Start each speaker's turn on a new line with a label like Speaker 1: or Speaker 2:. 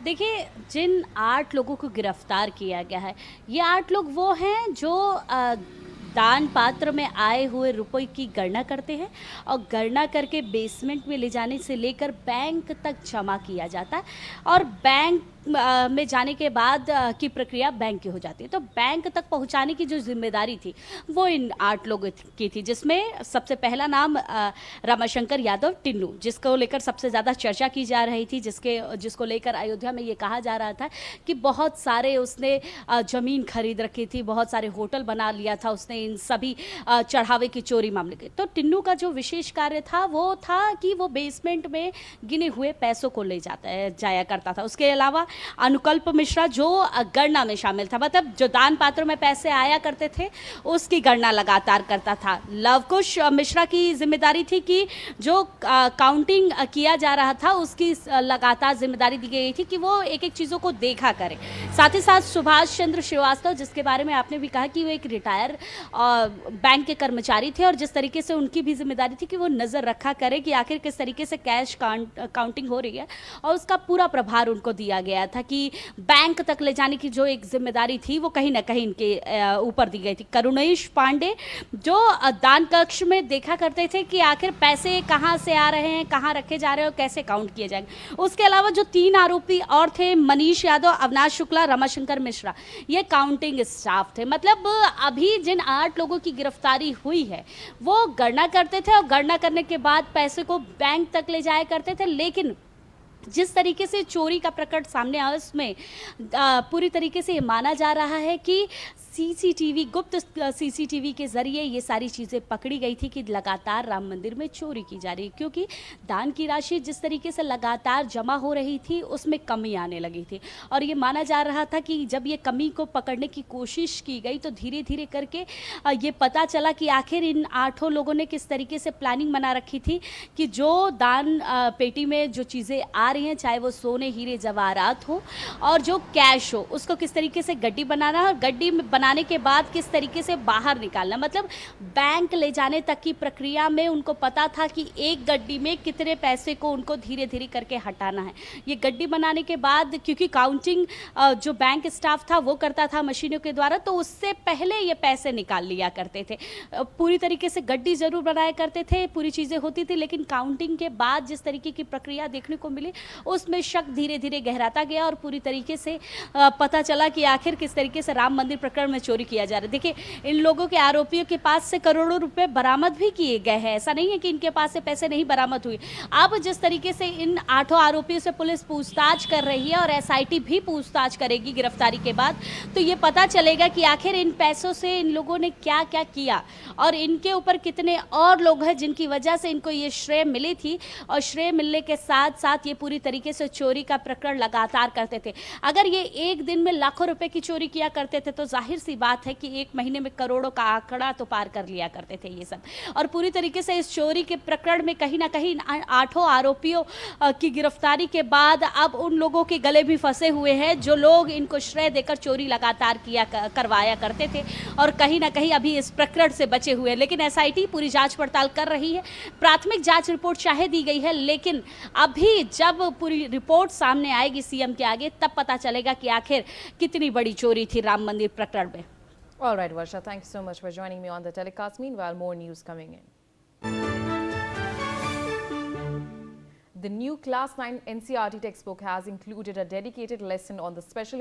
Speaker 1: देखिए, जिन 8 लोगों को गिरफ्तार किया गया है, ये 8 लोग वो हैं जो दान पात्र में आए हुए रुपए की गणना करते हैं और गणना करके बेसमेंट में ले जाने से लेकर बैंक तक जमा किया जाता है और बैंक में जाने के बाद की प्रक्रिया बैंक की हो जाती है। तो बैंक तक पहुंचाने की जो जिम्मेदारी थी, वो इन 8 लोगों की थी, जिसमें सबसे पहला नाम रमाशंकर यादव टिन्नू, जिसको लेकर सबसे ज़्यादा चर्चा की जा रही थी, जिसको लेकर अयोध्या में ये कहा जा रहा था कि बहुत सारे उसने ज़मीन खरीद रखी थी, बहुत सारे होटल बना लिया था उसने इन सभी चढ़ावे की चोरी मामले के। तो टिन्नू का जो विशेष कार्य था वो था कि वो बेसमेंट में गिने हुए पैसों को ले जाया करता था। उसके अलावा अनुकल्प मिश्रा जो गणना में शामिल था, मतलब जो दान पात्रों में पैसे आया करते थे उसकी गणना लगातार करता था। लवकुश मिश्रा की जिम्मेदारी थी कि जो काउंटिंग किया जा रहा था उसकी लगातार जिम्मेदारी दी गई थी कि वो एक एक चीज़ों को देखा करे। साथ ही साथ सुभाष चंद्र श्रीवास्तव, जिसके बारे में आपने भी कहा कि वो एक रिटायर बैंक के कर्मचारी थे और जिस तरीके से उनकी भी जिम्मेदारी थी कि वो नज़र रखा करे कि आखिर किस तरीके से कैश काउंटिंग हो रही है, और उसका पूरा प्रभार उनको दिया गया था कि बैंक तक ले जाने की जो एक जिम्मेदारी थी वो कहीं ना कहीं इनके ऊपर दी गई थी। करुणेश पांडे जो दान कक्ष में देखा करते थे कि आखिर पैसे कहाँ से आ रहे हैं, कहाँ रखे जा रहे हैं और कैसे काउंट किए जाएंगे। उसके अलावा जो 3 आरोपी और थे, मनीष यादव, अविनाश शुक्ला, रमाशंकर मिश्रा, ये काउंटिंग स्टाफ थे। मतलब अभी जिन 8 लोगों की गिरफ्तारी हुई है वो गणना करते थे और गणना करने के बाद पैसे को बैंक तक ले जाया करते थे, लेकिन जिस तरीके से चोरी का प्रकरण सामने आया उसमें पूरी तरीके से ये माना जा रहा है कि गुप्त सीसीटीवी के जरिए ये सारी चीज़ें पकड़ी गई थी कि लगातार राम मंदिर में चोरी की जा रही, क्योंकि दान की राशि जिस तरीके से लगातार जमा हो रही थी उसमें कमी आने लगी थी और ये माना जा रहा था कि जब ये कमी को पकड़ने की कोशिश की गई तो धीरे धीरे करके ये पता चला कि आखिर इन 8 लोगों ने किस तरीके से प्लानिंग बना रखी थी कि जो दान पेटी में जो चीज़ें आ रही हैं, चाहे वो सोने, हीरे, जवाहरात हो और जो कैश हो, उसको किस तरीके से गड्डी बनाना है और गड्डी में बनाने के बाद किस तरीके से बाहर निकालना। मतलब बैंक ले जाने तक की प्रक्रिया में उनको पता था कि एक गड्डी में कितने पैसे को उनको धीरे धीरे करके हटाना है। ये गड्डी बनाने के बाद, क्योंकि काउंटिंग जो बैंक स्टाफ था वो करता था मशीनों के द्वारा, तो उससे पहले ये पैसे निकाल लिया करते थे। पूरी तरीके से गड्डी जरूर बनाया करते थे, पूरी चीज़ें होती थी, लेकिन काउंटिंग के बाद जिस तरीके की प्रक्रिया देखने को मिली उसमें शक धीरे धीरे गहराता गया और पूरी तरीके से पता चला कि आखिर किस तरीके से राम मंदिर प्रकरण में चोरी किया जा रहा है। देखिए, इन लोगों के, आरोपियों के पास से करोड़ों रुपए बरामद भी किए गए हैं, ऐसा नहीं है कि इनके पास से पैसे नहीं बरामद हुए। अब जिस तरीके से इन 8 आरोपियों से पुलिस पूछताछ कर रही है और एसआईटी भी पूछताछ करेगी गिरफ्तारी के बाद, तो ये पता चलेगा कि आखिर इन पैसों से इन लोगों ने क्या क्या किया और इनके ऊपर कितने और लोग हैं जिनकी वजह से इनको ये श्रेय मिली थी, और श्रेय मिलने के साथ साथ ये पूरी तरीके से चोरी का प्रकरण लगातार करते थे। अगर ये एक दिन में लाखों रुपए की चोरी किया करते थे तो जाहिर सी बात है कि एक महीने में करोड़ों का आंकड़ा तो पार कर लिया करते थे ये सब। और पूरी तरीके से इस चोरी के प्रकरण में कहीं ना कहीं 8 आरोपियों की गिरफ्तारी के बाद अब उन लोगों के गले भी फंसे हुए हैं जो लोग इनको श्रेय देकर चोरी लगातार करवाया करते थे और कहीं ना कहीं अभी इस प्रकरण से बचे हुए हैं। लेकिन एसआईटी पूरी जांच पड़ताल कर रही है। प्राथमिक जांच रिपोर्ट चाहे दी गई है, लेकिन अभी जब पूरी रिपोर्ट सामने आएगी सीएम के आगे तब पता चलेगा कि आखिर कितनी बड़ी चोरी थी राम मंदिर प्रकरण में।
Speaker 2: All right, Varsha, thank you so much for joining me on the telecast. Meanwhile, more news coming in. The new Class 9 NCERT textbook has included a dedicated lesson on the special